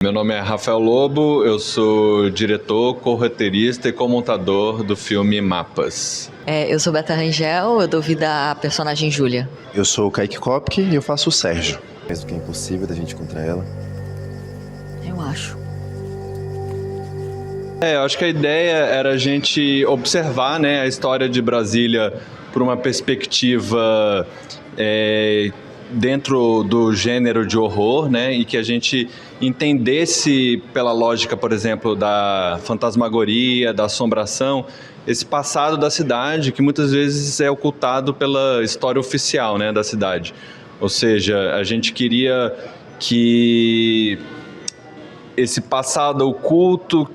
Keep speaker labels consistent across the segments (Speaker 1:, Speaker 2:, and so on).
Speaker 1: Meu nome é Rafael Lobo, eu sou diretor, co-roteirista e co-montador do filme Mapas.
Speaker 2: Eu sou Beta Rangel, eu dou vida à personagem Júlia.
Speaker 3: Eu sou o Kaique Kopke e eu faço o Sérgio. Mesmo que é impossível da gente encontrar ela.
Speaker 2: Eu acho.
Speaker 1: Eu acho que a ideia era a gente observar, né, a história de Brasília por uma perspectiva dentro do gênero de horror, né, e que a gente entendesse pela lógica, por exemplo, da fantasmagoria, da assombração, esse passado da cidade que muitas vezes é ocultado pela história oficial, né, da cidade. Ou seja, a gente queria que esse passado oculto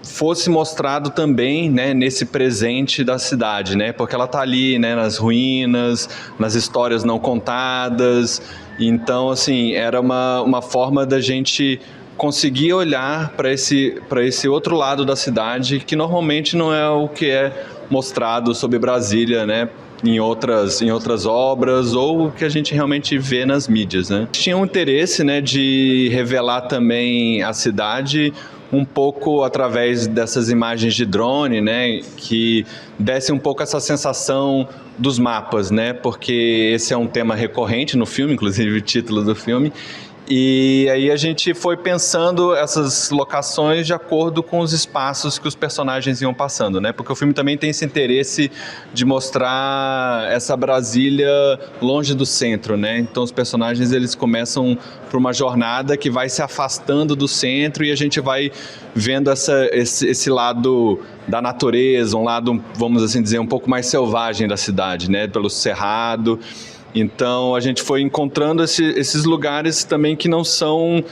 Speaker 1: fosse mostrado também, né, nesse presente da cidade, né, porque ela está ali, né, nas ruínas, nas histórias não contadas. Então, assim, era uma forma da gente conseguir olhar para esse outro lado da cidade que normalmente não é o que é mostrado sobre Brasília, né, em outras obras ou o que a gente realmente vê nas mídias, né. Tinha um interesse, né, de revelar também a cidade um pouco através dessas imagens de drone, né, que desse um pouco essa sensação dos mapas, né, porque esse é um tema recorrente no filme, inclusive o título do filme. E aí a gente foi pensando essas locações de acordo com os espaços que os personagens iam passando, né? Porque o filme também tem esse interesse de mostrar essa Brasília longe do centro, né? Então os personagens eles começam por uma jornada que vai se afastando do centro e a gente vai vendo esse lado da natureza, um lado, vamos assim dizer, um pouco mais selvagem da cidade, né? Pelo cerrado. Então a gente foi encontrando esses lugares também que não são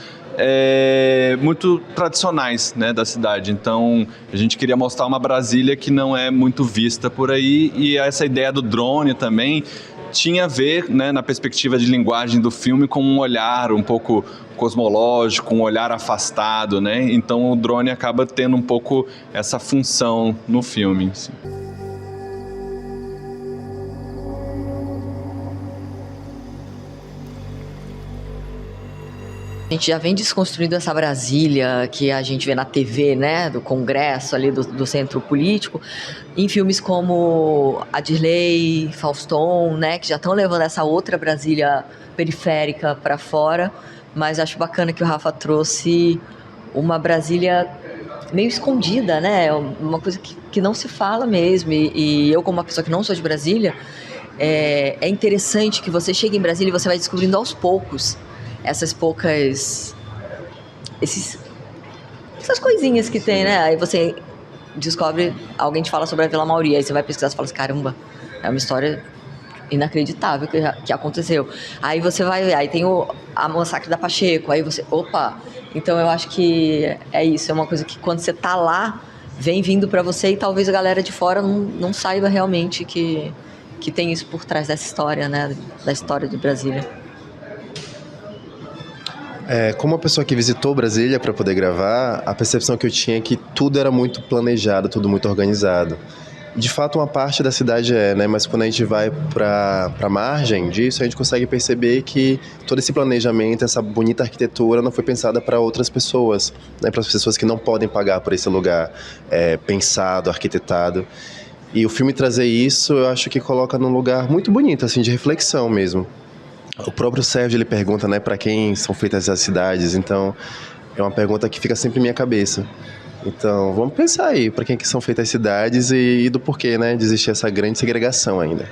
Speaker 1: muito tradicionais, né, da cidade. Então a gente queria mostrar uma Brasília que não é muito vista por aí, e essa ideia do drone também tinha a ver, né, na perspectiva de linguagem do filme, com um olhar um pouco cosmológico, um olhar afastado, né? Então o drone acaba tendo um pouco essa função no filme, assim.
Speaker 2: A gente já vem desconstruindo essa Brasília que a gente vê na TV, né, do Congresso ali, do centro político, em filmes como Adirley, Faustão, né, que já estão levando essa outra Brasília periférica para fora, mas acho bacana que o Rafa trouxe uma Brasília meio escondida, né, uma coisa que não se fala mesmo, e eu como uma pessoa que não sou de Brasília, é interessante que você chega em Brasília e você vai descobrindo aos poucos essas coisinhas que tem, né? Aí você descobre, alguém te fala sobre a Vila Mauri, aí você vai pesquisar e fala assim, caramba, é uma história inacreditável que aconteceu. Aí você vai ver, aí tem a massacre da Pacheco, aí você, opa! Então eu acho que é isso, é uma coisa que quando você tá lá, vem vindo pra você e talvez a galera de fora não saiba realmente que tem isso por trás dessa história, né? Da história de Brasília.
Speaker 3: Como uma pessoa que visitou Brasília para poder gravar, a percepção que eu tinha é que tudo era muito planejado, tudo muito organizado. De fato, uma parte da cidade né? Mas quando a gente vai para a margem disso, a gente consegue perceber que todo esse planejamento, essa bonita arquitetura não foi pensada para outras pessoas, né? Para as pessoas que não podem pagar por esse lugar pensado, arquitetado. E o filme trazer isso, eu acho que coloca num lugar muito bonito, assim, de reflexão mesmo. O próprio Sérgio, ele pergunta, né, para quem são feitas as cidades, então é uma pergunta que fica sempre em minha cabeça. Então, vamos pensar aí para quem que são feitas as cidades e do porquê, né, de existir essa grande segregação ainda.